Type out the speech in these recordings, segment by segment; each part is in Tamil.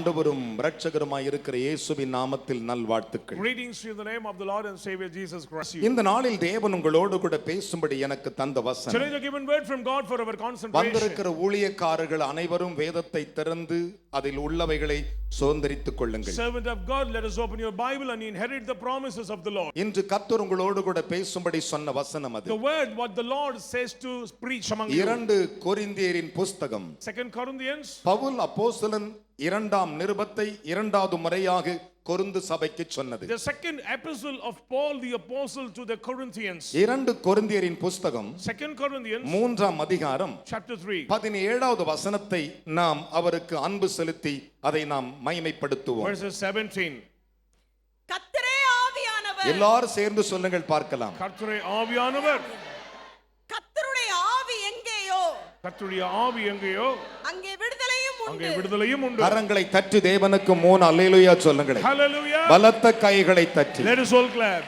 ஆண்டவரும் இரட்சகருமாய் இருக்கிற இயேசுவின் நாமத்தில் நல்வாழ்த்துக்கள். Greetings to you in the name of the Lord and Savior Jesus Christ. இந்த நாளில் தேவன் உங்களோடு கூட பேசும்படி எனக்கு தந்த வசனம். Today is a given word from God for our concentration. வந்திருக்கிற ஊழியக்காரர்கள் அனைவரும் வேதத்தை திறந்து அதில் உள்ளவைகளை சுதந்தரித்துக் கொள்ளுங்கள். Servant of God, let us open your Bible and inherit the promises of the Lord. இன்று கர்த்தர் உங்களோடு கூட பேசும்படி சொன்ன வசனம் அது. The word what the Lord says to preach among you. 2 கொரிந்தியரின் புத்தகம் 2 Corinthians. பவுல் அப்போஸ்தலன் இரண்டாம் நிருபத்தை இரண்டாவது முறையாக கொரிந்து சபைக்கு சொன்னது. The second epistle of Paul the apostle to the Corinthians. 2 கொரிந்தியரின் புத்தகம் 2 Corinthians மூன்றாம் அதிகாரம் chapter 3 17வது வசனத்தை நாம் அவருக்கு அன்பு செலுத்தி அதை நாம் மகிமைப்படுத்துவோம். verses 17. கர்த்தரே ஆவியானவர். எல்லாரும் சேர்ந்து சொல்லுங்கள் பார்க்கலாம். கர்த்தரே ஆவியானவர். கர்த்தருடைய ஆவி எங்கேயோ கர்த்தருடைய ஆவி எங்கேயோ அங்கே விடுதலையும் உண்டு. அங்கே விடுதலையும் உண்டு. கரங்களை தட்டி தேவனுக்கு 3 அல்லேலூயா சொல்லுங்கள். Hallelujah. பலத்த கைகளை தட்டி. Let us all clap.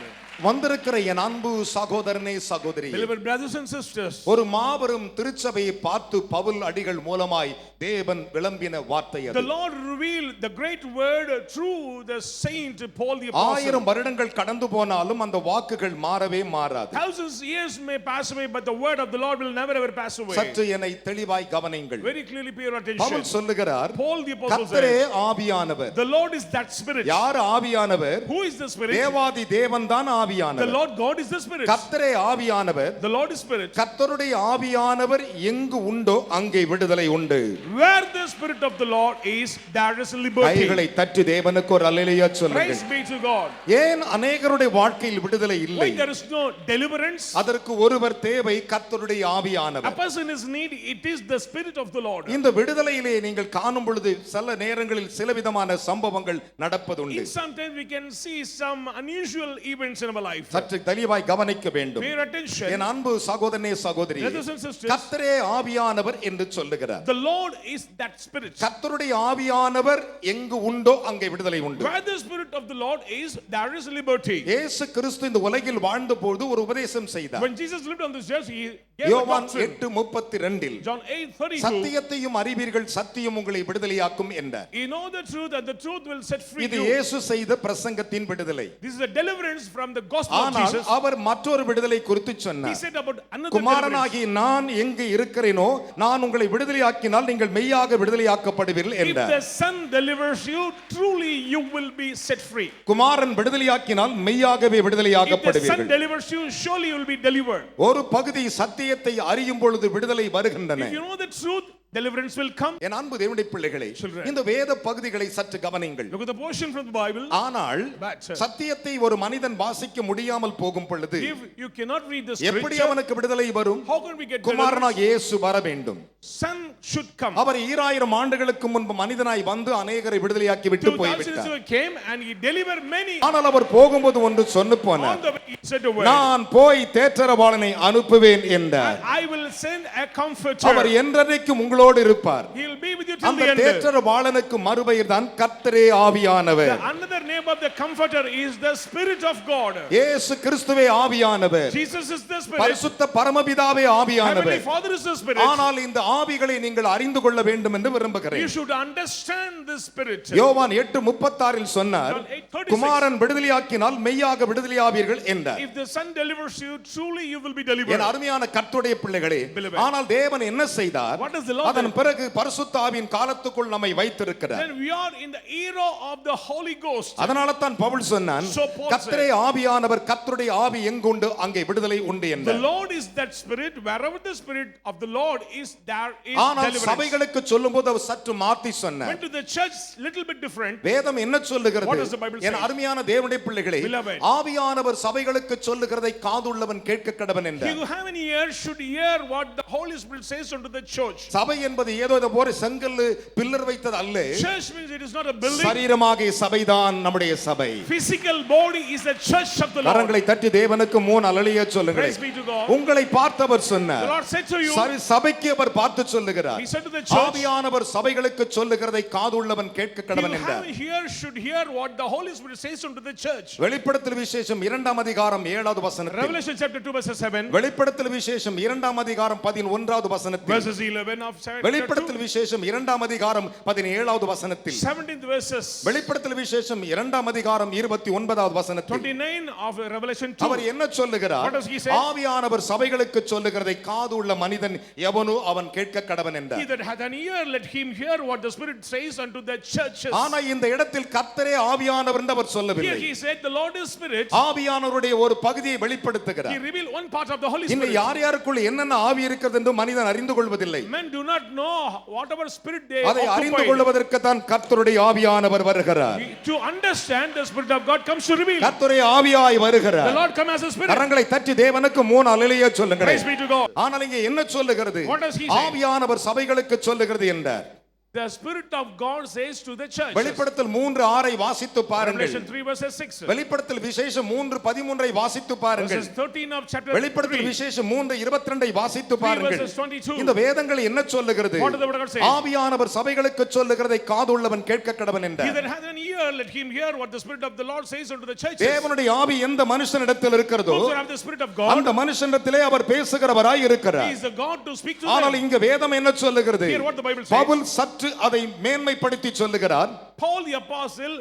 வந்திருக்கிற என் அன்பு சகோதரனே சகோதரி, Beloved brothers and sisters, ஒரு மாபெரும் திருச்சபையை பார்த்து பவுல் அடிகள் மூலமாய் தேவன் விளம்பின வார்த்தை அது. the Lord revealed the great word through the saint Paul the apostle. 1000 வருடங்கள் கடந்து போனாலும் அந்த வாக்குகள் மாறவே மாறாது. Thousands years may pass away, but the word of the Lord will never ever pass away. சற்று என்னை தெளிவாய் கவனியுங்கள். Very clearly pay your attention. Pavul சொல்லுகிறார், Paul the apostle கர்த்தரே says, ஆவியானவர். the Lord is that spirit. யார் ஆவியானவர்? Who is the spirit? தேவாதி தேவன் தான் The ஆவியானவர். Lord God is the spirit. கர்த்தரே ஆவியானவர். The Lord is spirit. கர்த்தருடைய ஆவியானவர் எங்கு உண்டோ அங்கே விடுதலை உண்டு. Where the spirit of the Lord is, there is liberty. கைகளை தட்டி தேவனுக்கு ஒரு அல்லேலூயா சொல்லுங்கள். Praise be to God. ஏன் அநேகருடைய வாழ்க்கையில் விடுதலை இல்லை? Why there is no deliverance? அதற்கு ஒருவர் தேவை, கர்த்தருடைய A ஆவியானவர். person is need, it is the spirit of the Lord. இந்த விடுதலையிலே நீங்கள் காணும் பொழுது சில நேரங்களில் சிலவிதமான சம்பவங்கள் நடப்பதுண்டு. In sometimes we can see some unusual events in our life. சற்று தெளிவாய் கவனிக்க வேண்டும். Pay attention. என் அன்பு சகோதரனே சகோதரி, Brothers and sisters, கர்த்தரே ஆவியானவர் என்று சொல்லுகிறார். the Lord is that spirit. கர்த்தருடைய ஆவியானவர் எங்கு உண்டோ அங்கே விடுதலை உண்டு. Where the spirit of the Lord is, there is liberty. இயேசு கிறிஸ்து இந்த உலகில் வாழ்ந்தபோது ஒரு உபதேசம் செய்தார். When Jesus lived on this earth, he gave a யோவான் doctrine. 8:32 John 8:32. சத்தியத்தையும் அறிவீர்கள், சத்தியம் உங்களை விடுதலையாக்கும் என்றார். You know the truth and the truth will set free இது you. இயேசு செய்த பிரசங்கத்தின் விடுதலை. This is a deliverance from the gospel of ஆனால் Jesus. அவர் மற்றொரு விடுதலை குறித்து He சொன்னார். said about another deliverance. குமாரனாகி நான் எங்கு இருக்கிறேனோ நான் உங்களை விடுதலையாக்கினால் நீங்கள் மெய்யாக விடுதலையாக்கப்படுவீர்கள் If என்றார். the Son delivers you, truly you will be set free. குமாரன் விடுதலையாக்கினால் மெய்யாகவே If the Son விடுதலையாக்கப்படுவீர்கள். delivers you, surely you will be delivered. ஒரு பகுதி சத்தியத்தை அறியும் பொழுது விடுதலை வருகின்றன. If you know the truth, deliverance will come. என் அன்பு தேவனுடைய பிள்ளைகளே, Children. இந்த வேத பகுதிகளை சற்று கவனியுங்கள். Look at the portion from the Bible. ஆனால் But, சத்தியத்தை ஒரு மனிதன் வாசிக்க முடியாமல் போகும் பொழுது If you cannot read the எப்படி scripture, அவனுக்கு விடுதலை வரும்? how can we get குமாரனாக deliverance? இயேசு வர வேண்டும். Son should come. அவர் 2000 ஆண்டுகளுக்கு முன்பு மனிதனாய் வந்து அநேகரை விடுதலையாக்கி விட்டு 2000 போய்விட்டார். years came and he delivered many. ஆனால் அவர் போகும்போது ஒன்று சொன்னு போனார். On the way he said a word. நான் போய் தேற்றரவாளனை அனுப்புவேன் என்றார். I will send a comforter. அவர் என்றென்றைக்கும் உங்களோடு இருப்பார். He will be with you till அந்த the end. தேற்றரவாளனுக்கு மறுபெயர் தான் கர்த்தரே ஆவியானவர். The another name of the comforter is the Spirit of God. இயேசு கிறிஸ்துவே ஆவியானவர். Jesus is the Spirit. பரிசுத்த பரமபிதாவே Heavenly ஆவியானவர். Father is the Spirit. ஆனால் இந்த ஆவிகளை நீங்கள் அறிந்து கொள்ள வேண்டும் என்று You விரும்புகிறேன். should understand the Spirit. யோவான் 8:36 சொன்னார், John 8:36. குமாரன் விடுதலையாக்கினால் மெய்யாக விடுதலையாவீர்கள் என்றார். If the Son delivers you, truly you will be N delivered. அருமையான கர்த்தருடைய பிள்ளைகளே, Beloved. ஆனால் தேவன் என்ன செய்தார்? What does the Lord அதன் do? பிறகு பரிசுத்த ஆவியின் காலத்துக்குள் நம்மை வைத்திருக்கிறார். Then we are in the era of the Holy Ghost. அதனால தான் பவுல் சொன்னான், So Paul கர்த்தரே ஆவியானவர், கர்த்தருடைய ஆவி எங்குண்டு அங்கே விடுதலை உண்டு The என்றார். Lord is that Spirit. Wherever the Spirit of the Lord is, there is ஆனால் deliverance. சபைகளுக்கு சொல்லும்போது அவர் சற்று மாத்தி சொன்னார். Went to the church little bit different. வேதம் என்ன சொல்லுகிறது? What does the Bible say? என் அருமையான தேவனுடைய பிள்ளைகளே, Beloved. ஆவியானவர் சபைகளுக்கு சொல்லுகிறதை காதுள்ளவன் கேட்க கடவன் He என்றார். who have an ear should hear what the Holy Spirit says unto the church. சபை என்பது ஏதோ இத போற செங்கல்லு பில்லர் வைத்தது அல்ல. Church means it is not a building. சரீரமாக சபைதான் நம்முடைய சபை. Physical body is the church of the Lord. கரங்களை தட்டி தேவனுக்கு 3 அல்லேலூயா சொல்லுங்கள். Praise be to God. உங்களை பார்த்தவர் The சொன்னார். Lord said to you. சபைக்கு அவர் பார்த்து சொல்லுகிறார். He said to the church. ஆவியானவர் சபைகளுக்கு சொல்லுகிறதை காதுள்ளவன் கேட்க He கடவன் who என்றார். have an ear should hear what the Holy Spirit says unto the church. வெளிப்படுத்தல் விசேஷம் 2ஆம் அதிகாரம் 7வது வசனத்தில், Revelation chapter 2 verse 7. வெளிப்படுத்தல் விசேஷம் 2ஆம் அதிகாரம் 11வது வசனத்தில், Verses 11 of வெளிப்படுத்தல் விசேஷம் 2ஆம் அதிகாரம் 17வது வசனத்தில் 17th verses, வெளிப்படுத்தல் விசேஷம் 2ஆம் அதிகாரம் 29வது வசனத்தில் 29 of Revelation 2. அவர் என்ன சொல்லுகிறார்? What does he say? ஆவியானவர் சபைகளுக்கு சொல்லுகிறதை காது உள்ள மனிதன் எவனோ அவன் கேட்க கடவன் என்றார். He that hath an ear, let him hear what the Spirit says unto the churches. ஆனா இந்த இடத்தில் கர்த்தரே ஆவியானவர் என்று அவர் சொல்லவில்லை. Here he said the Lord is Spirit. ஆவியானவருடைய ஒரு பகுதியை வெளிப்படுத்துகிறார். He revealed one part of the Holy இன்னும் Spirit. யார் யாருக்குள்ள என்னென்ன ஆவி இருக்கிறது என்று மனிதன் அறிந்து கொள்வதில்லை. Men do not know whatever spirit they அதை அறிந்து occupy. கொள்வதற்கு தான் கர்த்தருடைய ஆவியானவர் வருகிறார். To understand, the Spirit of God comes to reveal. கர்த்தருடைய ஆவியாய் வருகிறார். The Lord comes as a Spirit. கரங்களை தட்டி தேவனுக்கு 3 அல்லேலூயா சொல்லுங்கள். Praise be to God. ஆனால் இங்கே என்ன சொல்லுகிறது? What does he say? ஆவியானவர் சபைகளுக்கு சொல்லுகிறது என்றார். The Spirit of God says to the church. வெளிப்படுத்தல் 3:6 வாசித்து பாருங்கள். Revelation 3 verses 6. வெளிப்படுத்தல் விசேஷம் 3:13 வாசித்து பாருங்கள். Verses 13 of chapter 3. வெளிப்படுத்தல் விசேஷம் 3:22 வாசித்து பாருங்கள். verses 22. இந்த வேதங்கள் என்ன சொல்லுகிறது? What does the word of God say? ஆவியானவர் சபைகளுக்கு சொல்லுகிறதை காதுள்ளவன் கேட்க கடவன் He என்றார். that hath an ear, let him hear what the Spirit of the Lord says unto the churches. தேவனுடைய ஆவி எந்த மனுஷனிடத்தில் இருக்கிறதோ Those who have the Spirit of God, அந்த மனுஷனிடத்திலே அவர் பேசுகிறவராய் he இருக்கிறார். is the God to speak to ஆனால் them. இங்க வேதம் என்ன சொல்லுகிறது? Hear what the Bible says. Pavul சற்று அதை மேன்மைப்படுத்தி சொல்லுகிறார். Paul the apostle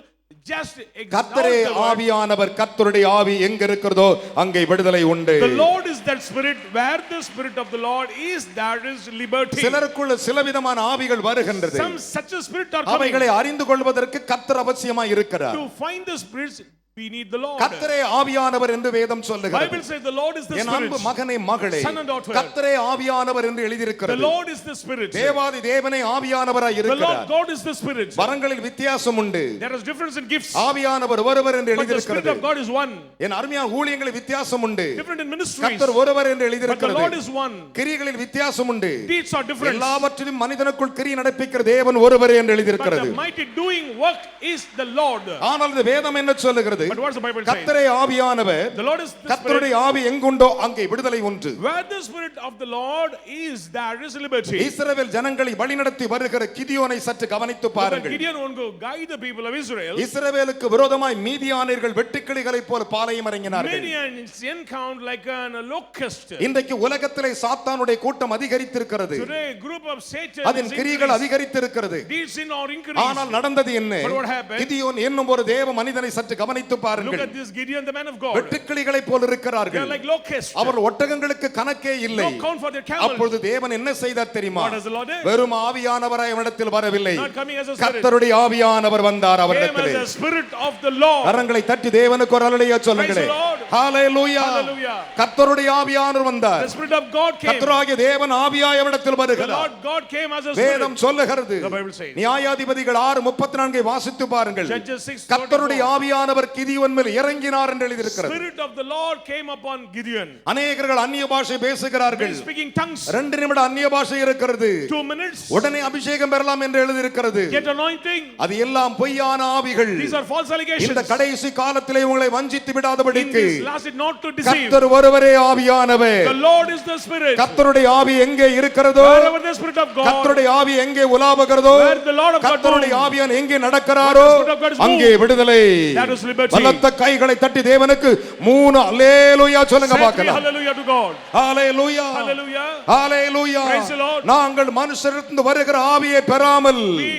just exalts கர்த்தரே the Lord. ஆவியானவர், கர்த்தருடைய ஆவி எங்க இருக்கிறதோ அங்கே விடுதலை உண்டு. The Lord is that Spirit. Where the Spirit of the Lord is, there is liberty. சிலருக்குள்ள சிலவிதமான ஆவிகள் வருகின்றது. Some such a spirit are coming. அவைகளை அறிந்து கொள்வதற்கு கர்த்தர் அவசியமாய் இருக்கிறார். To find the spirits, we need the Lord. கர்த்தரே ஆவியானவர் என்று வேதம் சொல்லுகிறது. Bible says the Lord is the N Spirit. அன்பு மகனே மகளே, Son and daughter. கர்த்தரே ஆவியானவர் என்று எழுதி The இருக்கிறது. Lord is the Spirit. தேவாதி தேவனே ஆவியானவராய் The Lord இருக்கிறார். God is the Spirit. வரங்களில் வித்தியாசம் உண்டு. There is difference in gifts. ஆவியானவர் ஒருவர் என்று But எழுதி the Spirit இருக்கிறது. of God is one. என் அருமையான ஊழியங்களில் வித்தியாசம் உண்டு. Different in ministries. கர்த்தர் ஒருவர் என்று எழுதி But the Lord இருக்கிறது. is one. கிரியைகளில் வித்தியாசம் உண்டு. Deeds are different. எல்லாவற்றிலும் மனிதனுக்குள் கிரியை நடப்பிக்கிற தேவன் ஒருவரே என்று எழுதி But இருக்கிறது. the mighty doing work is the Lord. ஆனால் இந்த வேதம் என்ன சொல்லுகிறது? But what does the Bible say? கர்த்தரே ஆவியானவர், The Lord is the Spirit. கர்த்தருடைய ஆவி எங்குண்டோ அங்கே விடுதலை உண்டு. Where the Spirit of the Lord is, there is liberty. இஸ்ரவேல் ஜனங்களை வழிநடத்தி வருகிற கிதியோனை சற்று கவனித்து Look at பாருங்கள். Gideon won't go guide the people of Israel. இஸ்ரவேலுக்கு விரோதமாய் மீதியானியர்கள் வெட்டுக்கிளிகளைப் போல பாளையம் இறங்கினார்கள். Midians encountered like a locust. இன்றைக்கு உலகத்திலே சாத்தானுடைய கூட்டம் அதிகரித்திருக்கிறது. Today, group of Satan அதன் கிரியைகள் அதிகரித்திருக்கிறது. deeds in or increase. ஆனால் நடந்தது என்ன? But what happened? கிதியோன் என்னும் ஒரு தேவ மனிதனை சற்று கவனித்து Look பாருங்கள். at this Gideon, the man of God. வெட்டுக்கிளிகளைப் போல They are இருக்கிறார்கள். like locusts. அவர் ஒட்டகங்களுக்கு கணக்கே இல்லை. No count for their camels. அப்பொழுது தேவன் என்ன செய்தார் தெரியுமா? What does the Lord do? வெறும் ஆவியானவராய் அவனிடத்தில் வரவில்லை. Not coming as a spirit. கர்த்தருடைய ஆவியானவர் வந்தார் Came அவரிடத்திலே. as a spirit of the Lord. கரங்களை தட்டி தேவனுக்கு ஒரு அல்லேலூயா சொல்லுங்களே. Praise the Lord. Hallelujah. Hallelujah. கர்த்தருடைய ஆவியானவர் வந்தார். The Spirit of God came. கர்த்தராகிய தேவன் ஆவியாய் அவரிடத்தில் The வருகிறார். Lord God came as a வேதம் spirit. சொல்லுகிறது. The Bible says. நியாயாதிபதிகள் 6:34 வாசித்து பாருங்கள். Judges 6:34. கர்த்தருடைய ஆவியானவர் கிதியோன் மேல் இறங்கினார் என்று எழுதியிருக்கிறது. Spirit of the Lord came upon Gideon. அநேகர்கள் அந்நிய பாஷை பேசுகிறார்கள். Speaking tongues. 2 நிமிடம் அந்நிய பாஷை இருக்கிறது. 2 minutes. உடனே அபிஷேகம் பெறலாம் என்று எழுதியிருக்கிறது. Get anointing. அது எல்லாம் பொய்யான ஆவிகள். These are false allegations. இந்த கடைசி காலத்திலே உங்களை வஞ்சித்து In விடாதபடிக்கு this last it not to deceive. கர்த்தர் ஒருவரே ஆவியானவர். The Lord is the Spirit. கர்த்தருடைய ஆவி எங்கே இருக்கிறதோ, Wherever the Spirit of God. கர்த்தருடைய ஆவி எங்கே உலாவுகிறதோ, Where the Lord of God கர்த்தருடைய moves. ஆவியான் எங்கே நடக்கிறாரோ Where the Spirit of God is அங்கே moved. விடுதலை. That is liberty. பலத்த கைகளை தட்டி தேவனுக்கு 3 அல்லேலூயா சொல்லுங்க Say three பார்க்கலாம். hallelujah to God. Hallelujah. Hallelujah. Hallelujah. Praise the Lord. நாங்கள் மனுஷரிடமிருந்து வருகிற ஆவியை பெறாமல் We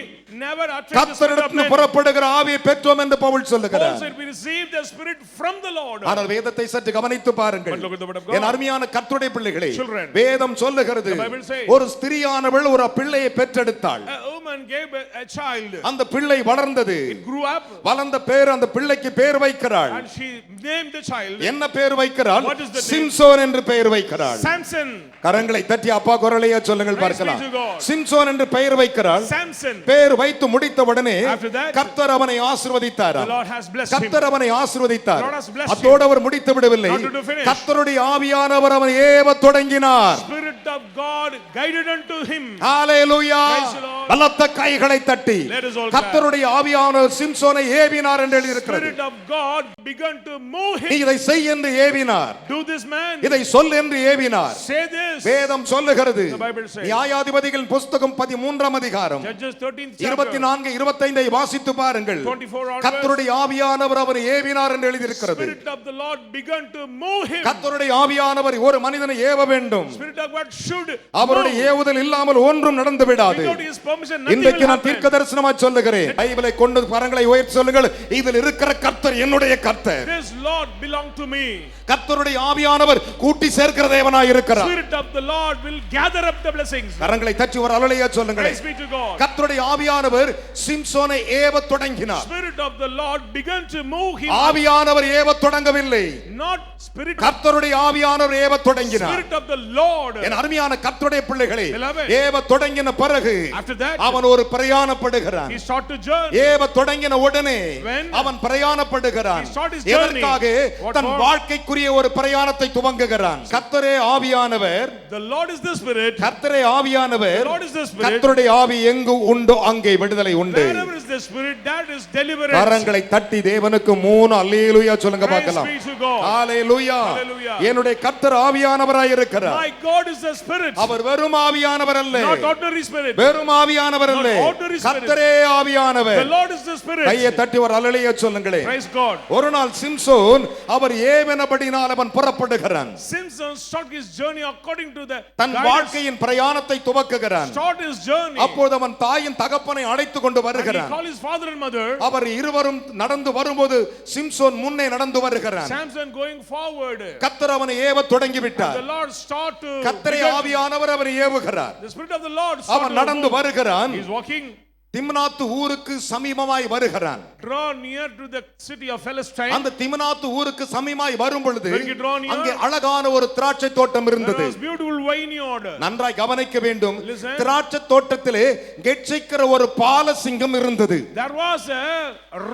never attract the Spirit of கர்த்தரிடமிருந்து men. புறப்படுகிற ஆவியை பெற்றோம் என்று பவுல் Paul சொல்லுகிறார். said we received the Spirit from the Lord. ஆனால் வேதத்தை சற்று கவனித்து பாருங்கள். But look at the word of God. என் அருமையான கர்த்தருடைய பிள்ளைகளே, Children. வேதம் சொல்லுகிறது The Bible says. ஒரு ஸ்திரியானவள் ஒரு பிள்ளையை பெற்றெடுத்தாள். A woman gave a child. அந்த பிள்ளை வளர்ந்தது. It grew up. வளர்ந்த பேர் அந்த பிள்ளைக்கு பேர் வைக்கிறாள். And she named the child. என்ன பேர் வைக்கிறாள்? What is the name? Samson என்று பெயர் வைக்கிறாள். Samson. கரங்களை தட்டி அப்பா குரலையா சொல்லுங்கள் Praise பார்க்கலாம். be to God. சிம்சோன் என்று பெயர் வைக்கிறாள். Samson. பேர் வைத்து முடித்த உடனே After that, கர்த்தர் அவனை ஆசீர்வதித்தார். The Lord has blessed him. கர்த்தர் அவனை ஆசீர்வதித்தார். The Lord has blessed அதோடு அவர் முடித்து விடவில்லை. Not to finish. கர்த்தருடைய ஆவியானவர் அவனை ஏவத் தொடங்கினார். Spirit of God guided unto him. Hallelujah. Praise the Lord. பலத்த கைகளை தட்டி Let us all கர்த்தருடைய ஆவியானவர் சிம்சோனை ஏவினார் என்று எழுதியிருக்கிறது. Spirit of God began to move நீ him. இதை செய் என்று ஏவினார். Do this man. இதை சொல் என்று ஏவினார். Say this. வேதம் சொல்லுகிறது. The Bible says. நியாயாதிபதிகளின் புத்தகம் 13ஆம் அதிகாரம் Judges 13th chapter. 24 25 வாசித்து பாருங்கள். 24 onwards. கர்த்தருடைய ஆவியானவர் அவரை ஏவினார் என்று எழுதியிருக்கிறது. Spirit of the Lord began to move him. கர்த்தருடைய ஆவியானவர் ஒரு மனிதனை ஏவ வேண்டும். Spirit of God should அவருடைய move. ஏவுதல் இல்லாமல் ஒன்றும் நடந்து விடாது. Without his permission, nothing இன்றைக்கு will நான் happen. தீர்க்க தரிசனமாய் சொல்லுகிறேன். பைபிளை கொண்டு கரங்களை உயர்த்தி சொல்லுங்கள், இதில் இருக்கிற கர்த்தர் என்னுடைய கர்த்தர். This Lord belong to me. கர்த்தருடைய ஆவியானவர் கூட்டி சேர்க்கிற தேவனாய் இருக்கிறார். Spirit of the Lord will gather up the blessings. கரங்களை தட்டி ஒரு அல்லேலூயா சொல்லுங்கள். Praise be to God. கர்த்தருடைய ஆவியானவர் சிம்சோனை ஏவத் தொடங்கினார். Spirit of the Lord began to move him. ஆவியானவர் ஏவத் தொடங்கவில்லை. Not spirit. கர்த்தருடைய ஆவியானவர் ஏவத் தொடங்கினார். Spirit of the Lord. என் அருமையான கர்த்தருடைய பிள்ளைகளே, Beloved. ஏவத் தொடங்கின பிறகு After that, அவன் ஒரு பிரயாணப்படுகிறான். he start to journey. ஏவத் தொடங்கின உடனே When அவன் பிரயாணப்படுகிறான். he start his journey. எதற்காக? What than for? வாழ்க்கைக்குரிய ஒரு பிரயாணத்தை துவங்குகிறான். கர்த்தரே ஆவியானவர், The Lord is the Spirit. கர்த்தரே ஆவியானவர், The Lord is the Spirit. கர்த்தருடைய ஆவி எங்கு உண்டோ அங்கே விடுதலை உண்டு. Wherever is the Spirit, that is deliverance. கரங்களை தட்டி தேவனுக்கு 3 அல்லேலூயா சொல்லுங்க பார்க்கலாம். Praise be to God. Hallelujah. Hallelujah. என்னுடைய கர்த்தர் ஆவியானவராய் இருக்கிறார். My God is the Spirit. அவர் வெறும் ஆவியானவர் அல்ல. Not ordinary Spirit. வெறும் ஆவியானவர் அல்ல. Not ordinary spirit. கர்த்தரே ஆவியானவர். The Lord is the Spirit. கையை தட்டி ஒரு அல்லேலூயா சொல்லுங்களே. Praise God. ஒரு நாள் சிம்சோன் அவர் ஏவனபடினால் அவன் புறப்படுகிறான். Simpson start his journey according to the தன் வாழ்க்கையின் பிரயாணத்தை துவக்குகிறான். start his journey. அப்போது அவன் தாயின் தகப்பனை அழைத்து கொண்டு And he வருகிறான். call his father and mother. அவர் இருவரும் நடந்து வரும்போது சிம்சோன் முன்னே நடந்து வருகிறான். Samson going forward. கர்த்தர் அவனை ஏவத் தொடங்கி விட்டார். The Lord start to கர்த்தரே ஆவியானவர் அவரை ஏவுகிறார். the Spirit of the Lord start அவன் to நடந்து move. வருகிறான். He is walking. திம்னாத்து ஊருக்கு சமீபமாய் வருகிறான். Draw near to the city of Palestine. அந்த திம்னாத்து ஊருக்கு சமீபமாய் வரும் பொழுது When he draw near, அங்கே அழகான ஒரு திராட்சை தோட்டம் There இருந்தது. was beautiful vineyard. நன்றாய் கவனிக்க வேண்டும். Listen. திராட்சை தோட்டத்திலே கெட்சிக்கிற ஒரு பாலசிங்கம் இருந்தது. There was a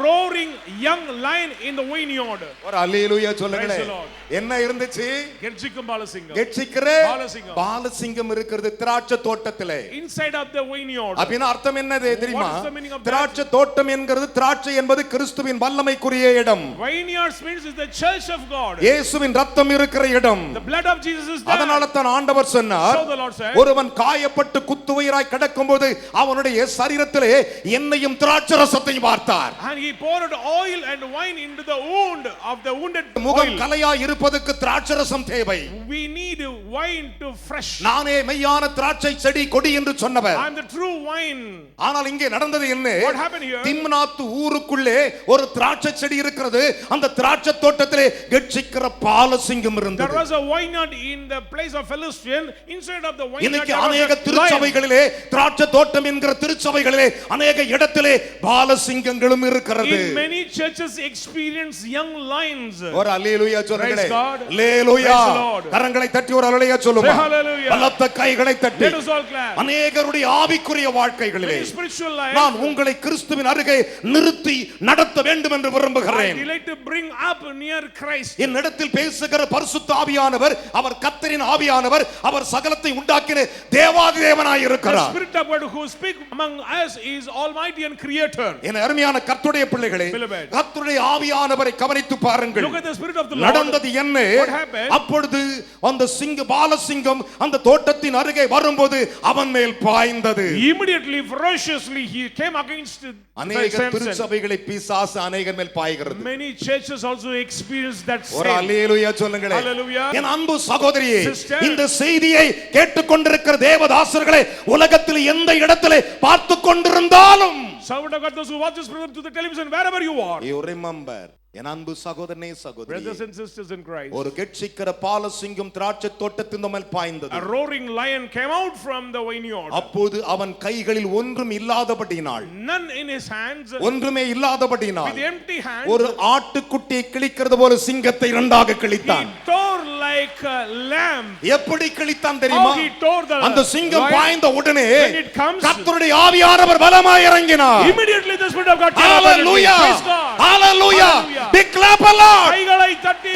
roaring young lion in the vineyard. ஒரு அல்லேலூயா சொல்லுங்களே. Praise the Lord. என்ன இருந்துச்சு? கெட்சிக்கும் பாலசிங்கம். கெட்சிக்கிற பாலசிங்கம். பாலசிங்கம் இருக்கிறது திராட்சை தோட்டத்திலே. Inside of the vineyard. அப்படினா அர்த்தம் என்னது தெரியுமா? What is the meaning of that? திராட்சை தோட்டம் என்கிறது, திராட்சை என்பது கிறிஸ்துவின் வல்லமைக்குரிய இடம். Vineyards means is the church of God. இயேசுவின் ரத்தம் இருக்கிற இடம். The blood of Jesus is there. அதனால தான் ஆண்டவர் சொன்னார், So the Lord said, ஒருவன் காயப்பட்டு குத்துவயிராய் கிடக்கும்போது அவனுடைய சரீரத்திலே எண்ணெயும் திராட்சை ரசத்தையும் பார்த்தார். and he poured oil and wine into the wound of the wounded. முகம் oil. கலையாய் இருப்பதற்கு திராட்சை ரசம் தேவை. We need wine to fresh. நானே மெய்யான திராட்சை செடி கொடி என்று சொன்னவர். I am the true wine. ஆனால் இங்கே நடந்தது என்ன? What happened here? திம்னாத்து ஊருக்குள்ளே ஒரு திராட்சை செடி இருக்கிறது. அந்த திராட்சை தோட்டத்திலே கெட்சிக்கிற பாலசிங்கம் There இருந்தது. was a vineyard in the place of Philistine. Inside of the vineyard இன்னைக்கு there was अनेक a lion. திருச்சபைகளிலே திராட்சை தோட்டம் என்கிற திருச்சபைகளிலே अनेक இடத்திலே பாலசிங்கங்களும் இருக்கிறது. In many churches experience young lions. ஒரு அல்லேலூயா சொல்லுங்களே. Praise God. Hallelujah. Praise the Lord. கரங்களை தட்டி ஒரு அல்லேலூயா சொல்லுமா. Say hallelujah. பலத்த கைகளை தட்டி. Let us all clap. அநேகருடைய ஆவிக்குரிய வாழ்க்கைகளிலே In spiritual life, நான் உங்களை கிறிஸ்துவின் அருகே நிறுத்தி நடத்த வேண்டும் என்று I விரும்புகிறேன். delight to bring up near Christ. என்னிடத்தில் பேசுகிற பரிசுத்த ஆவியானவர், அவர் கர்த்தரின் ஆவியானவர், அவர் சகலத்தை உண்டாக்கின தேவாதி தேவனாய் The இருக்கிறார். Spirit of God who speak among us is Almighty and Creator. என் அருமையான கர்த்தருடைய பிள்ளைகளே, Beloved. கர்த்தருடைய ஆவியானவரை கவனித்து பாருங்கள். Look at the Spirit of the Lord. நடந்தது என்ன? What happened? அப்பொழுது அந்த பாலசிங்கம் அந்த தோட்டத்தின் அருகே வரும்போது அவன் மேல் பாய்ந்தது. Immediately, ferociously, he came against அநேக Samson. திருச்சபைகளை பிசாசு அநேகர் மேல் பாய்கிறது. Many churches also experience that ஒரு same. அல்லேலூயா சொல்லுங்களே. Hallelujah. என் அன்பு சகோதரியே, Sister. இந்த செய்தியை கேட்டுக்கொண்டிருக்கிற தேவதாசர்களே, உலகத்தில் எந்த இடத்திலே பார்த்து கொண்டிருந்தாலும், Servant of God, those who watch this program to the television, wherever you are, you remember, என் அன்பு சகோதரனே சகோதரியே, brothers and sisters in Christ, ஒரு கெட்சிக்கிற பாலசிங்கம் திராட்சை தோட்டத்தின் மேல் பாய்ந்தது. a roaring lion came out from the vineyard. அப்போது அவன் கைகளில் ஒன்றும் இல்லாதபடியினால், None in his hands, ஒன்றுமே இல்லாதபடியினால், with empty hands, ஒரு ஆட்டுக்குட்டியை கிழிக்கிறது போல சிங்கத்தை இரண்டாக கிழித்தான். he tore like a lamb. எப்படி கிழித்தான் தெரியுமா? How he tore the அந்த சிங்கம் lion. பாய்ந்த உடனே When it comes, கர்த்தருடைய ஆவியானவர் பலமாய் இறங்கினார். immediately the Spirit of God came upon him. Hallelujah. Praise God. Hallelujah. Hallelujah. Big clap along.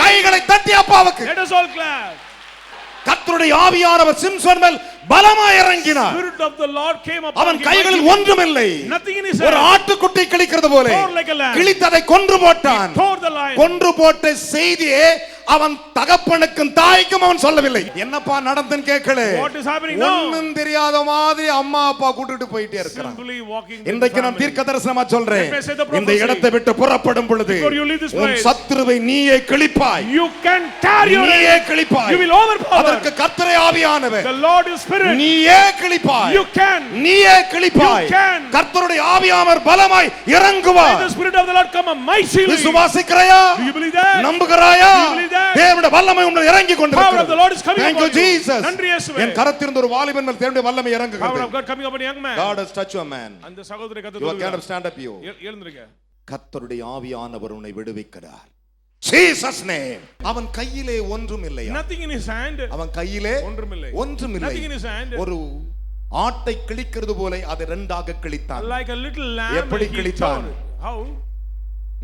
கைகளை தட்டி அப்பாவுக்கு. Let us all clap. கர்த்தருடைய ஆவியானவர் சிம்சோன் மேல் பலமாய் இறங்கினார். Spirit of the Lord came upon அவன் him. கைகளில் ஒன்றுமில்லை. Nothing in his ஒரு hand. ஆட்டுக்குட்டி கிழிக்கிறது போல Tore like a lamb. கிழித்ததை கொன்று போட்டான். Tore the lion. கொன்று போட்ட செய்தியே அவன் தகப்பனுக்கும் தாய்க்கும் அவன் சொல்லவில்லை. என்னப்பா நடந்துன்னு கேட்கல. What is happening now? ஒண்ணும் தெரியாத மாதிரி அம்மா அப்பா கூட்டிட்டு போயிட்டே இருக்காங்க. Simply walking. இன்றைக்கு நான் தீர்க்கதரிசனமா சொல்றேன். Let me say the prophecy. இந்த இடத்தை விட்டு புறப்படும் பொழுது Before you leave this உன் place, சத்துருவை நீயே கிழிப்பாய். you can tear your நீயே enemy. கிழிப்பாய். You will overpower. அதற்கு கர்த்தரே ஆவியானவர். The Lord is Spirit. நீயே கிழிப்பாய். You can. நீயே கிழிப்பாய். You can. கர்த்தருடைய ஆவியானவர் பலமாய் இறங்குவார். May the Spirit of the Lord come mightily. விசுவாசிக்கிறாயா? Do you believe that? நம்புகிறாயா? Do you believe that? தேவனுடைய வல்லமை உன்னில் இறங்கி Power of the Lord is coming Thank upon you Jesus. நன்றி இயேசுவே. என் கரத்திலிருந்து ஒரு வாலிபன் மேல் தேவனுடைய வல்லமை Power இறங்குகிறது. of God coming upon a young man. God has touched a man. அந்த சகோதரரை கர்த்தர் You can தொடுகிறார். stand up you. எழுந்திருங்க. கர்த்தருடைய ஆவியானவர் உன்னை விடுவிக்கிறார். Jesus name. அவன் கையிலே ஒன்றும் இல்லையா? Nothing in his hand. அவன் கையிலே ஒன்றுமில்லை. ஒன்றுமில்லை. Nothing in his hand. ஒரு ஆட்டை கிழிக்கிறது போல அதை இரண்டாக கிழித்தான். Like a little lamb. எப்படி கிழித்தான்? How?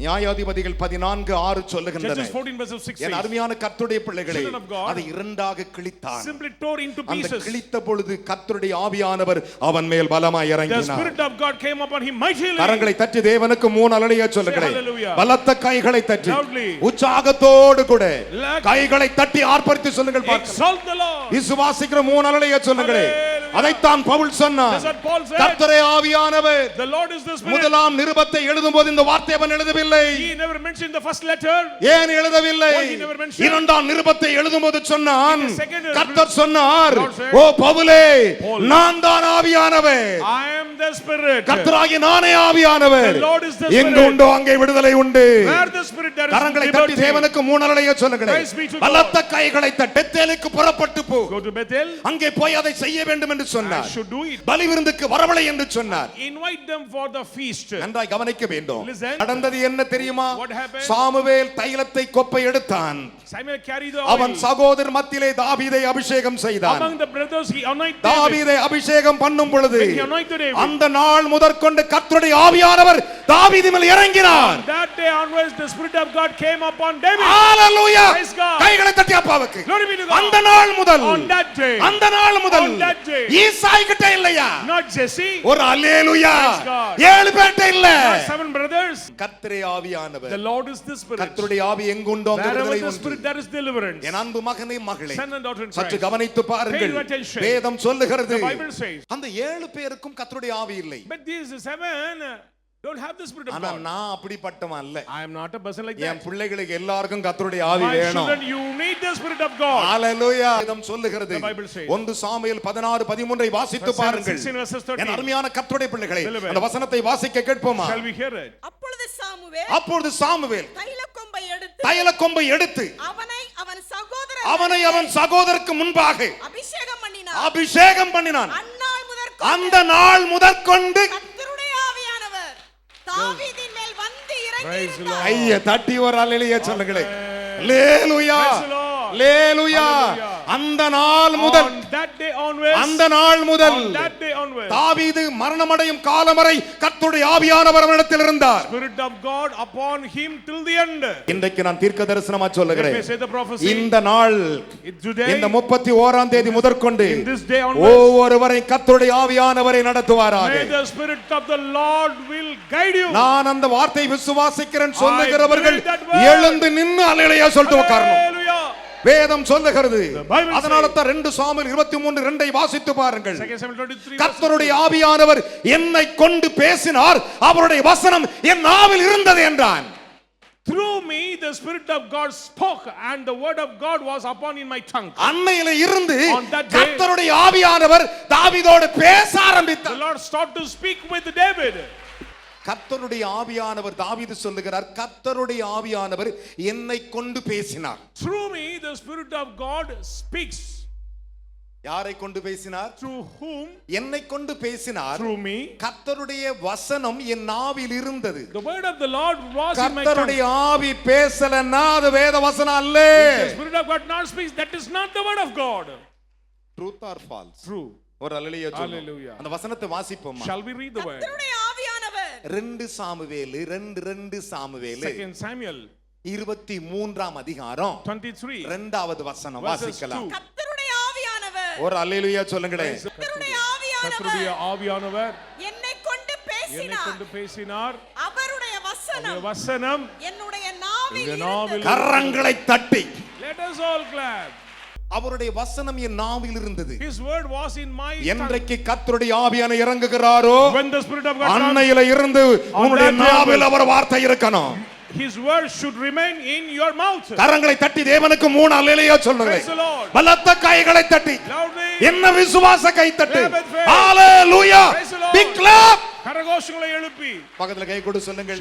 நியாயாதிபதிகள் 14:6 சொல்லுகின்றன. Judges 14:6. என் அருமையான கர்த்தருடைய பிள்ளைகளே, Children of God, அதை இரண்டாக கிழித்தான். Simply tore into அந்த pieces. கிழித்த பொழுது கர்த்தருடைய ஆவியானவர் அவன் மேல் பலமாய் The இறங்கினார். Spirit of God came upon him mightily. கரங்களை தட்டி தேவனுக்கு 3 அல்லேலூயா சொல்லுகிறேன். Hallelujah. பலத்த கைகளை தட்டி Loudly. உற்சாகத்தோடு கூட Like கைகளை தட்டி ஆர்ப்பரித்து சொல்லுங்கள் பார்க்கலாம். Exalt the Lord. விசுவாசிக்கிற 3 அல்லேலூயா சொல்லுங்கள். Hallelujah. அதைத்தான் பவுல் சொன்னார். That's what Paul said. கர்த்தரே ஆவியானவர். The Lord is the Spirit. முதலாம் நிருபத்தை எழுதும்போது இந்த வார்த்தை அவன் எழுதவில்லை. He never mentioned the first letter. ஏன் எழுதவில்லை? Why he never mentioned? இரண்டாம் நிருபத்தை எழுதும்போது சொன்னான், In the second கர்த்தர் சொன்னார், Lord said, ஓ பவுலே, Paul, நான் தான் ஆவியானவர். I am the Spirit. கர்த்தராகிய நானே ஆவியானவர். The Lord is the எங்கு Spirit. உண்டோ அங்கே விடுதலை உண்டு. Where the Spirit there is கரங்களை தட்டி liberty. தேவனுக்கு 3 அல்லேலூயா சொல்லுங்கள். Praise be to God. பலத்த கைகளை தட்டி பெத்தேலுக்கு புறப்பட்டு போ. Go to Bethel. அங்கே போய் அதை செய்ய வேண்டும் என்று I சொன்னார். should do it. பலி விருந்துக்கு வரவழை என்று சொன்னார். Invite them for the feast. நன்றாய் கவனிக்க வேண்டும். Listen. நடந்தது என்ன தெரியுமா? What happened? சாமுவேல் தைலத்தை கொப்பை எடுத்தான். Samuel carried the அவன் oil. சகோதரர் மத்தியிலே தாவீதை அபிஷேகம் செய்தான். Among the brothers he anointed David. தாவீதை அபிஷேகம் பண்ணும் பொழுது When he anointed David, அந்த நாள் முதற்கொண்டு கர்த்தருடைய ஆவியானவர் தாவீது மேல் இறங்கினார். that day onwards the Spirit of God came upon David. Hallelujah. Praise God. கைகளை தட்டி அப்பாவுக்கு. Glory be to God. அந்த நாள் முதல் On that day. அந்த நாள் முதல் On that day. ஈசாய் கிட்ட இல்லையா? Not Jesse. ஒரு அல்லேலூயா. Praise God. 7 பேர்ட்ட இல்ல. Not 7 brothers. கர்த்தரே ஆவியானவர். The Lord is the Spirit. கர்த்தருடைய ஆவி எங்குண்டோ அங்கே Wherever விடுதலை the உண்டு. Spirit there is deliverance. என் அன்பு மகனே மகளே, Son and daughter in சற்று Christ. கவனித்து பாருங்கள். Pay attention. வேதம் சொல்லுகிறது, The Bible says. அந்த 7 பேருக்கும் கர்த்தருடைய ஆவி இல்லை. But these 7 don't have the Spirit of ஆனா God. நான் அப்படிப்பட்டவன் அல்ல. I am not a person like N that. பிள்ளைகளுக்கு எல்லாருக்கும் கர்த்தருடைய ஆவி My வேணும். children, you need the Spirit of God. ஹalleluya. வேதம் சொல்லுகிறது, The Bible says. 1 சாமுவேல் 16:13 வாசித்து பாருங்கள். 16 verses 13. என் அருமையான கர்த்தருடைய பிள்ளைகளே, Beloved. அந்த வசனத்தை வாசிக்க கேட்போமா? Shall we hear it? அப்பொழுது சாமுவேல் அப்பொழுது சாமுவேல் தைலக்கொம்பை எடுத்து தைலக்கொம்பை எடுத்து அவனை அவன் சகோதரருக்கு முன்பாக அபிஷேகம் பண்ணினான். அந்த நாள் முதற்கொண்டு கர்த்தருடைய ஆவியானவர் தாவீதின் மேல் வந்து Praise the இறங்கினார். Lord. ஐயா தட்டி ஒரு அல்லேலூயா சொல்லுங்களே. அல்லேலூயா. Praise the Lord. Hallelujah. Hallelujah. அந்த நாள் முதல் On that day onwards. அந்த நாள் முதல் On that day onwards. தாவீது மரணமடையும் காலம் வரை கர்த்தருடைய ஆவியானவர் அவனிடத்தில் இருந்தார். Spirit of God upon him till the end. இன்றைக்கு நான் தீர்க்க தரிசனமா சொல்லுகிறேன். Let me say the prophecy. இந்த நாள் Today, இந்த 31ஆம் தேதி முதற்கொண்டு in this day onwards, ஒவ்வொருவரை கர்த்தருடைய ஆவியானவரை நடத்துவாராக. may the Spirit of the Lord will guide you. நான் அந்த வார்த்தை விசுவாசிக்கிறேன் சொல்லுகிறவர்கள் I believe that word. எழுந்து நின்னு அல்லேலூயா சொல்லிட்டு உட்காரணும். Hallelujah. வேதம் சொல்லுகிறது. Bible அதனால தான் 2 சாமுவேல் 23:2 வாசித்து பாருங்கள். 2 Samuel 23 கர்த்தருடைய ஆவியானவர் என்னை கொண்டு பேசினார், அவருடைய வசனம் என் நாவில் இருந்தது என்றான். Through me the Spirit of God spoke and the word of God was upon in my tongue. அன்னையில இருந்து On that day, கர்த்தருடைய ஆவியானவர் தாவீதோடு பேச the ஆரம்பித்தார். Lord started to speak with David. கர்த்தருடைய ஆவியானவர் தாவீது சொல்லுகிறார், கர்த்தருடைய ஆவியானவர் என்னை கொண்டு பேசினார். Through me the Spirit of God speaks. யாரை கொண்டு பேசினார்? Through whom? என்னை கொண்டு பேசினார். Through me. கர்த்தருடைய வசனம் என் நாவில் இருந்தது. The word of the Lord was in my tongue. கர்த்தருடைய ஆவி பேசலன்னா அது வேத வசனம் அல்ல. The Spirit of God not speaks, that is not the word of God. Truth or false? True. ஒரு அல்லேலூயா சொல்லுங்க. Hallelujah. அந்த வசனத்தை வாசிப்போமா? Shall we read the word? கர்த்தருடைய ஆவியானவர் 2 சாமுவேல் 2 சாமுவேல் 2 Samuel 23ஆம் அதிகாரம் 23 2வது வசனம் வாசிக்கலாம். கர்த்தருடைய ஆவியானவர் ஒரு அல்லேலூயா சொல்லுங்களே. கர்த்தருடைய ஆவியானவர் என்னை கொண்டு பேசினார். அவருடைய வசனம் வசனம் என்னுடைய நாவில் நாவில் கரங்களை தட்டி Let us all clap. அவருடைய வசனம் என் நாவில் இருந்தது. His word was in my tongue. என்றைக்கு கர்த்தருடைய ஆவியான இறங்குகிறாரோ When the Spirit of God comes, அன்னையில இருந்து உன்னுடைய நாவில் அவர் வார்த்தை இருக்கணும். His word should remain in your mouth. கரங்களை தட்டி தேவனுக்கு 3 அல்லேலூயா சொல்லுங்க. Praise the Lord. பலத்த கைகளை தட்டி Loudly. என்ன விசுவாச கை தட்டு. ஹalleluya. Big clap. கரகோஷங்களை எழுப்பி பக்கத்துல கை கொடு சொல்லுங்கள்.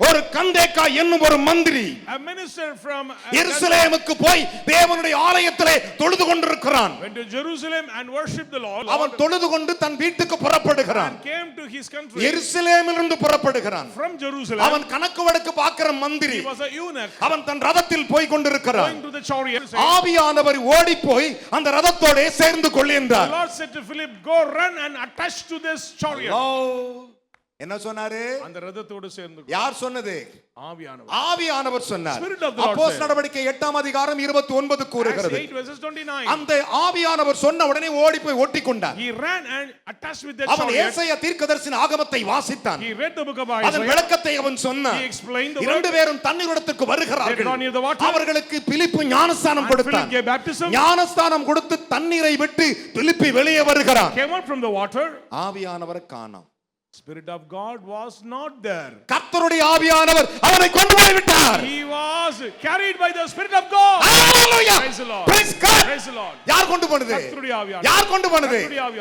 ஒரு கந்தேக்கா என்னும் ஒரு மந்திரி a minister from எருசலேமுக்கு போய் தேவனுடைய ஆலயத்திலே தொழுது கொண்டிருக்கிறான். went to Jerusalem and worshiped the Lord. அவன் தொழுது கொண்டு தன் வீட்டுக்கு புறப்படுகிறான். and came to his country. எருசலேமிலிருந்து புறப்படுகிறான். from Jerusalem. அவன் கணக்கு வழக்கு பார்க்கிற மந்திரி. he was a eunuch. அவன் தன் ரதத்தில் போய் கொண்டிருக்கிறான். going to the chariot. ஆவியானவர் ஓடி போய் அந்த ரதத்தோடே சேர்ந்து கொள் என்றார். the Lord said to Philip, go run and attach to this chariot. என்ன சொன்னாரு? அந்த ரதத்தோடு சேர்ந்து. யார் சொன்னது? ஆவியானவர். ஆவியானவர் சொன்னார். அப்போஸ்தலர் நடவடிக்கை 8ஆம் அதிகாரம் 29 கூறுகிறது. அந்த ஆவியானவர் சொன்ன உடனே ஓடி போய் ஒட்டிக்கொண்டார். he ran and attached with the chariot. அவன் ஏசாயா தீர்க்கதரிசியின் ஆகமத்தை வாசித்தான். he read the book of Isaiah. அதன் விளக்கத்தை அவன் சொன்னான். he explained the word. இரண்டு பேரும் தண்ணீரிடத்துக்கு வருகிறார்கள். அவர்களுக்கு பிலிப்பு ஞானஸ்நானம் கொடுத்தான். ஞானஸ்நானம் கொடுத்து தண்ணீரை விட்டு பிலிப்பு வெளியே வருகிறான். came out from the water. ஆவியானவர் காணோம். Spirit of God was not there. கர்த்தருடைய ஆவியானவர் அவனை கொண்டு போய் விட்டார். he was carried by the Spirit of God. Hallelujah. Praise the Lord. Praise God. Praise the Lord. யார் கொண்டு போனது? கர்த்தருடைய ஆவியானவர். யார் கொண்டு போனது?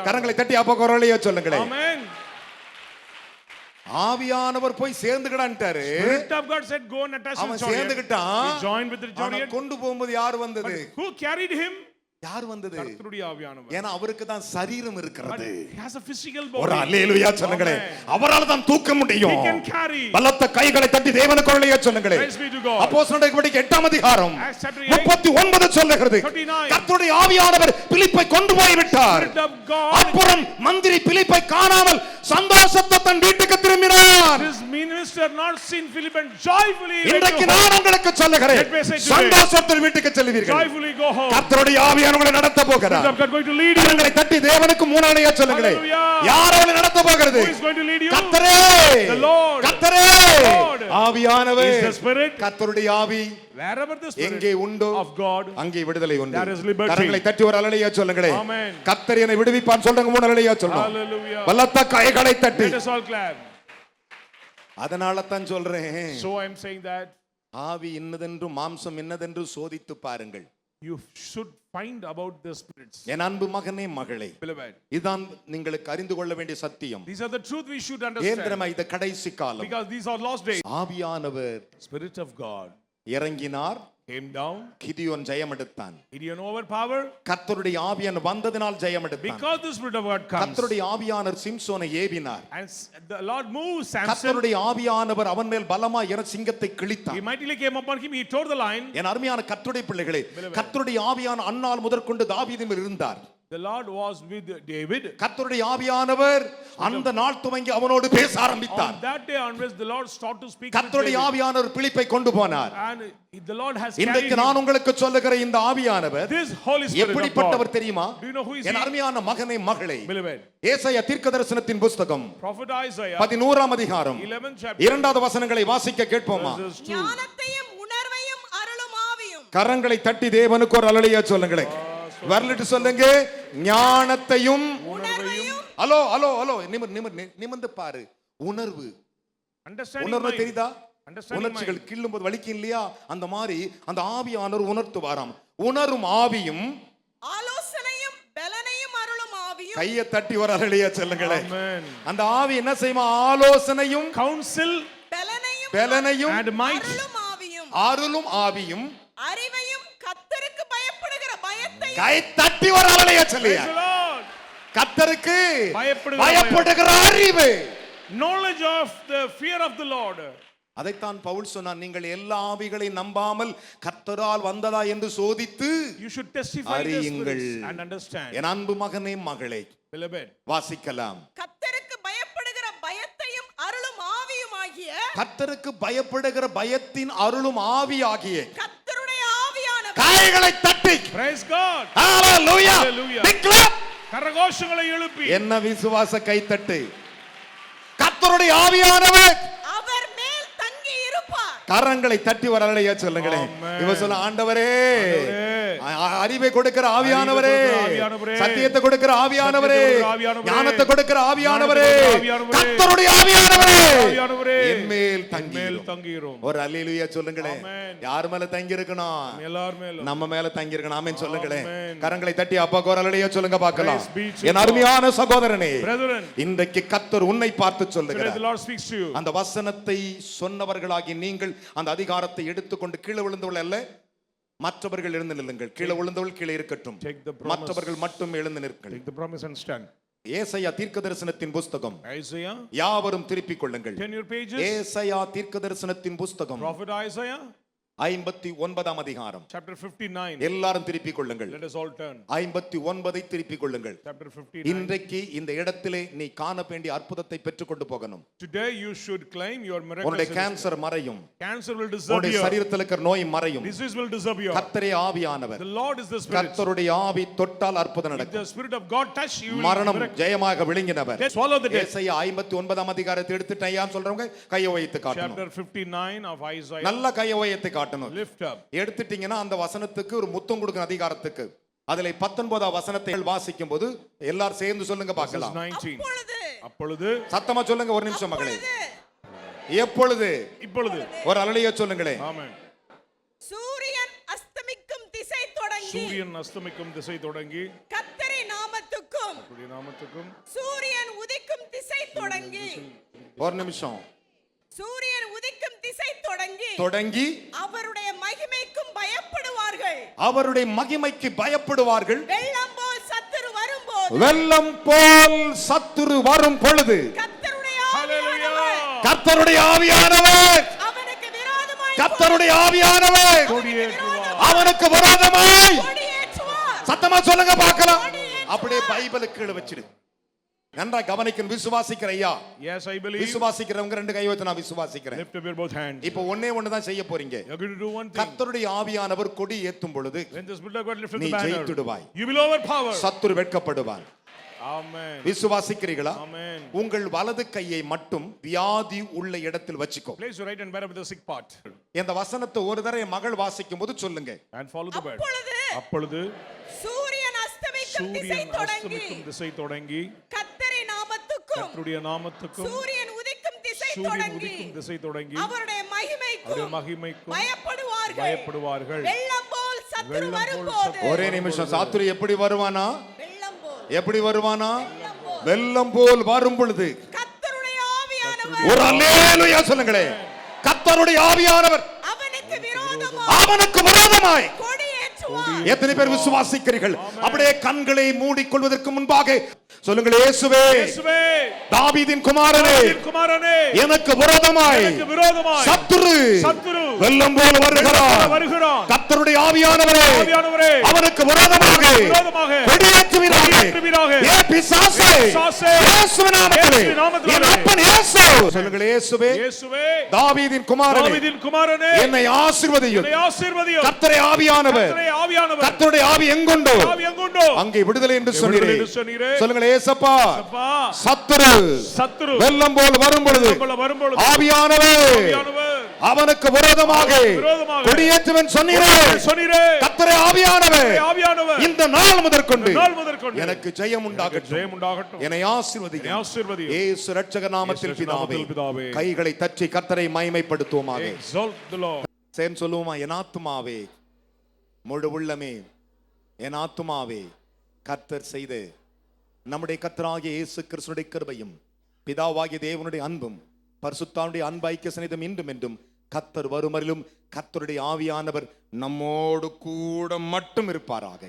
கரங்களை தட்டி அப்போஸ்தலரையே சொல்லுங்களே. Amen. ஆவியானவர் போய் சேர்ந்துக்கடான்ட்டாரு. Spirit of God said go and attach அவன் with the chariot. சேர்ந்துக்கிட்டான். he joined with the chariot. கொண்டு போகும்போது யார் வந்தது? who carried him? யார் வந்தது? கர்த்தருடைய ஆவியானவர். ஏனா அவருக்கு தான் சரீரம் இருக்கிறது. he has a physical body. ஒரு அல்லேலூயா சொல்லுங்களே. அவரால தான் தூக்க முடியும். he can carry. பலத்த கைகளை தட்டி தேவனுக்கு அல்லேலூயா சொல்லுங்களே. praise be to God. அப்போஸ்தலர் நடவடிக்கை 8ஆம் அதிகாரம் 39 சொல்லுகிறது. கர்த்தருடைய ஆவியானவர் பிலிப்பை கொண்டு போய் விட்டார். அப்புறம் மந்திரி பிலிப்பை காணாமல் சந்தோஷத்தோட தன் வீட்டுக்கு திரும்பினார். this minister not seen Philip and joyfully. இன்றைக்கு நான் உங்களுக்கு சொல்லுகிறேன். சந்தோஷத்தோட வீட்டுக்கு செல்வீர்கள். joyfully go home. கர்த்தருடைய ஆவியானவர் உங்களை நடத்த போகிறார். God going to lead you. உங்களை தட்டி தேவனுக்கு மூணாளையா சொல்லுங்களே. யார் அவளை நடத்த போகிறது? who is going to lead you? கர்த்தரே. the Lord. கர்த்தரே. ஆவியானவர். is the Spirit. கர்த்தருடைய ஆவி wherever the Spirit எங்கே உண்டோ of God அங்கே விடுதலை உண்டு. there is liberty. கரங்களை தட்டி ஒரு அல்லேலூயா சொல்லுங்களே. Amen. கர்த்தர் என்னை விடுவிப்பான் சொல்லுங்க மூணு அல்லேலூயா சொல்லணும். hallelujah. பலத்த கைகளை தட்டி. let us all clap. அதனால தான் சொல்றேன். so I am saying that ஆவி இன்னதென்று மாம்சம் இன்னதென்று சோதித்து பாருங்கள். you should find about the spirits. என் அன்பு மகனே மகளே. beloved. இதான் നിങ്ങൾക്ക് அறிந்து கொள்ள வேண்டிய சத்தியம். these are the truth we should understand. ஏந்திரமா இது கடைசி காலம். because these are last days. ஆவியானவர் Spirit of God இறங்கினார். came down. கிதியோன் ஜெயம் எடுத்தான். Gideon overpowered. கர்த்தருடைய ஆவியானவர் வந்ததினால் ஜெயம் எடுத்தான். because the Spirit of God comes. கர்த்தருடைய ஆவியானவர் சிம்சோனை ஏவினார். and the Lord moved Samson. கர்த்தருடைய ஆவியானவர் அவன் மேல் பலமாய் இறங்கி சிங்கத்தை கிழித்தார். he mightily came upon him. he tore the lion. என் அருமையான கர்த்தருடைய பிள்ளைகளே, கர்த்தருடைய ஆவியான அன்னாள் முதற்கொண்டு தாவீதின் மேல் இருந்தார். the Lord was with David. கர்த்தருடைய ஆவியானவர் அந்த நாள் துவங்கி அவனோடு பேச ஆரம்பித்தார். on that day onwards the Lord started to speak. கர்த்தருடைய ஆவியானவர் பிலிப்பை கொண்டு போனார். and the Lord has இன்றைக்கு நான் உங்களுக்கு சொல்லுகிற இந்த ஆவியானவர் this Holy Spirit எப்படிப்பட்டவர் தெரியுமா? do you know who is என் அருமையான மகனே மகளே, beloved. ஏசாயா தீர்க்கதரிசனத்தின் புத்தகம் prophet Isaiah 11ஆம் அதிகாரம் 11th chapter 2வது வசனங்களை வாசிக்க கேட்போமா? ஞானத்தையும் உணர்வையும் அருளும் ஆவியும். கரங்களை தட்டி தேவனுக்கு ஒரு அல்லேலூயா சொல்லுங்களே. வரலிட்டு சொல்லுங்க. ஞானத்தையும் உணர்வையும். ஹலோ ஹலோ ஹலோ நிமிர்ந்து பாரு. உணர்வு. உணர்வு தெரியுதா? உணர்ச்சிகள் கிள்ளும்போது வலிக்கும் இல்லையா? அந்த மாதிரி அந்த ஆவியானவர் உணர்த்துவாராம். உணரும் ஆவியும் ஆலோசனையும் பலனையும் அருளும் ஆவியும். கையை தட்டி ஒரு அல்லேலூயா சொல்லுங்களே. அந்த ஆவி என்ன செய்யுமா? ஆலோசனையும் counsel பலனையும் and might அருளும் ஆவியும். அருளும் ஆவியும் அறிவையும் கர்த்தருக்கு பயப்படுகிற பயத்தையும். கை தட்டி ஒரு அல்லேலூயா சொல்லுங்க. கர்த்தருக்கு பயப்படுகிற அறிவு. knowledge of the fear of the Lord. அதைத்தான் பவுல் சொன்னார். நீங்கள் எல்லா ஆவிகளையும் நம்பாமல் கர்த்தரால் வந்ததா என்று சோதித்து you should testify the spirits and understand. என் அன்பு மகனே மகளே, beloved. வாசிக்கலாம். கர்த்தருக்கு பயப்படுகிற பயத்தையும் அருளும் ஆவியுமாகிய. கர்த்தருக்கு பயப்படுகிற பயத்தின் அருளும் ஆவியாகிய கர்த்தருடைய ஆவியானவர். கைகளை தட்டி praise God. hallelujah. big clap. கரகோஷங்களை எழுப்பி என்ன விசுவாச கைத்தட்டு. கர்த்தருடைய ஆவியானவர் அவர் மேல் தங்கி இருப்பார். கரங்களை தட்டி ஒரு அல்லேலூயா சொல்லுங்களேன். இவ சொல்ல, ஆண்டவரே அறிவை கொடுக்கிற ஆவியானவரே, சத்தியத்தை கொடுக்கிற ஆவியானவரே, ஞானத்தை கொடுக்கிற ஆவியானவரே, கர்த்தருடைய ஆவியானவரே என்மேல் தங்கிரும். ஒரு அல்லேலூயா சொல்லுங்களேன். யார் மேல தங்கி இருக்கணும்? எல்லார் மேல, நம்ம மேல தங்கி இருக்கணும். ஆமென் சொல்லுங்களேன். கரங்களை தட்டி அப்பாக்கு ஒரு அல்லேலூயா சொல்லுங்க பார்க்கலாம். என் அருமையான சகோதரனே, இன்றைக்கு கர்த்தர் உன்னை பார்த்து சொல்லுகிறார். அந்த வசனத்தை சொன்னவர்களாகி நீங்கள் அந்த அதிகாரத்தை எடுத்துக்கொண்டு கீழே விழுந்தவர்கள் அல்ல, மற்றவர்கள் எழுந்து நில்லுங்கள். கீழே விழுந்தவர்கள் கீழே இருக்கட்டும், மற்றவர்கள் மட்டும் எழுந்து நிற்கள். ஏசாயா தீர்க்கதரிசனத்தின் புத்தகம், யாவரும் திருப்பிக் கொள்ளுங்கள். ஏசாயா தீர்க்கதரிசனத்தின் புத்தகம் 59 அதிகாரம், chapter 59. எல்லாரும் திருப்பிக் கொள்ளுங்கள். Let us all turn. 59 திருப்பிக் கொள்ளுங்கள். Chapter 59. இன்றைக்கு இந்த இடத்திலே நீ காண வேண்டிய அற்புதத்தை பெற்றுக் கொண்டு போகணும். Today you should claim your miracle. உன்னுடைய கேன்சர் மறையும். Cancer will disappear. உன்னுடைய சரீரத்தில் இருக்கிற நோய் மறையும். Disease will disappear. கர்த்தரே ஆவியானவர். The Lord is the Spirit. கர்த்தருடைய ஆவி தொட்டால் அற்புதம் நடக்கும். The Spirit of God touch you. மரணம் ஜெயமாக விழுங்கினவர். Swallow the death. ஏசாயா 59 அதிகாரத்தை எடுத்துட்டு ஐயா சொல்றவங்க கையை வைத்து காட்டணும். Chapter 59 of Isaiah. நல்ல கையை வைத்து காட்டணும். Lift up. எடுத்துட்டீங்கன்னா அந்த வசனத்துக்கு ஒரு முத்தம் கொடுக்கிற அதிகாரத்துக்கு அதிலே 19 வசனத்தை வாசிக்கும் போது எல்லாரும் சேர்ந்து சொல்லுங்க பார்க்கலாம். அப்பொழுது சத்தமா சொல்லுங்க. ஒரு நிமிஷம் மகளே. எப்பொழுது? இப்பொழுது. ஒரு அல்லேலூயா சொல்லுங்களே. ஆமென். சூரியன் அஸ்தமிக்கும் திசை தொடங்கி கர்த்தரின் நாமத்துக்கும் சூரியன் உதிக்கும் திசை தொடங்கி. ஒரு நிமிஷம். சூரியன் உதிக்கும் திசை தொடங்கி அவருடைய மகிமைக்கும் பயப்படுவார்கள். அவருடைய மகிமைக்கு பயப்படுவார்கள். வெள்ளம் போல் சத்துரு வரும் பொழுது கர்த்தருடைய ஆவியானவர் கர்த்தருடைய ஆவியானவர் அவனுக்கு விரோதமாய் சத்தமா சொல்லுங்க பார்க்கலாம். அப்படியே பைபிளுக்கு கீழ வச்சிடு. நன்றா கவனிக்கணும். விசுவாசிக்கிற ஐயா. Yes, I believe. விசுவாசிக்கிறவங்க ரெண்டு கை வைத்து நான் விசுவாசிக்கிறேன். Lift up your both hands. இப்போ ஒண்ணே ஒண்ணு தான் செய்ய போறீங்க. You are going to do one thing. கர்த்தருடைய ஆவியானவர் கொடி ஏத்தும் பொழுது when the Spirit of God lifts the banner, நீ ஜெயித்துடுவாய். You will overpower. சத்துரு வெட்கப்படுவான். ஆமென். விசுவாசிக்கிறீர்களா? ஆமென். உங்கள் வலது கையை மட்டும் வியாதி உள்ள இடத்தில் வச்சுக்கோ. Place your right hand wherever the sick part. இந்த வசனத்தை ஒரு தடவை மகள் வாசிக்கும் போது சொல்லுங்க. And follow the word. அப்பொழுது சூரியன் அஸ்தமிக்கும் திசை தொடங்கி கர்த்தருடைய நாமத்துக்கும் சூரியன் உதிக்கும் திசை தொடங்கி அவருடைய மகிமைக்கும் பயப்படுவார்கள். வெள்ளம் போல் சத்துரு வரும்போது. ஒரே நிமிஷம். சத்துரு எப்படி வருவானா? எப்படி வருவானா? வெள்ளம் போல் வரும் பொழுது கர்த்தருடைய ஆவியானவர். ஒரு அல்லேலூயா சொல்லுங்களே. கர்த்தருடைய ஆவியானவர் அவனுக்கு விரோதமாய் எத்தனை பேர் விசுவாசிக்கிறீர்கள்? அப்படியே கண்களை மூடிக்கொள்வதற்கு முன்பாக சொல்லுங்கள், இயேசுவே, தாவீதின் குமாரனே, எனக்கு விரோதமாய் சத்துரு வெள்ளம் போல வருகிறான். கர்த்தருடைய ஆவியானவரே அவனுக்கு விரோதமாக கொடியேற்றுவீராக. ஏ பிசாசே, இயேசுவின் நாமத்திலே என் அப்பன் இயேசு. சொல்லுங்கள், இயேசுவே, தாவீதின் குமாரனே, என்னை ஆசீர்வதியும். கர்த்தருடைய ஆவியானவர் கர்த்தருடைய ஆவி எங்குண்டோ அங்கே விடுதலை என்று சொன்னீரே. சொல்லுங்கள், ஏசப்பா, சத்துரு வெள்ளம் போல் வரும் பொழுது ஆவியானவர் அவனுக்கு விரோதமாக கொடியேற்றுவன் சொன்னீரே. கர்த்தருடைய ஆவியானவர் இந்த நாள் முதற்கொண்டு எனக்கு ஜெயம் உண்டாகட்டும். என்னை ஆசீர்வதியும். இயேசு இரட்சகர் நாமத்தில் பிதாவே. கைகளை தட்டி கர்த்தரை மகிமைப்படுத்துவோமாக. சேம் சொல்லுவோமா? என் ஆத்துமாவே, முழு உள்ளமே, என் ஆத்துமாவே, கர்த்தர் செய்த நம்முடைய கர்த்தராகிய இயேசு கிறிஸ்துவின் கிருபையும் பிதாவாகிய தேவனுடைய அன்பும் பரிசுத்தாவினுடைய அன்பு ஐக்கிய சிநேகிதம் இன்றும் என்றும் கர்த்தர் வருமரிலும் கர்த்தருடைய ஆவியானவர் நம்மோடு கூட மட்டும் இருப்பாராக.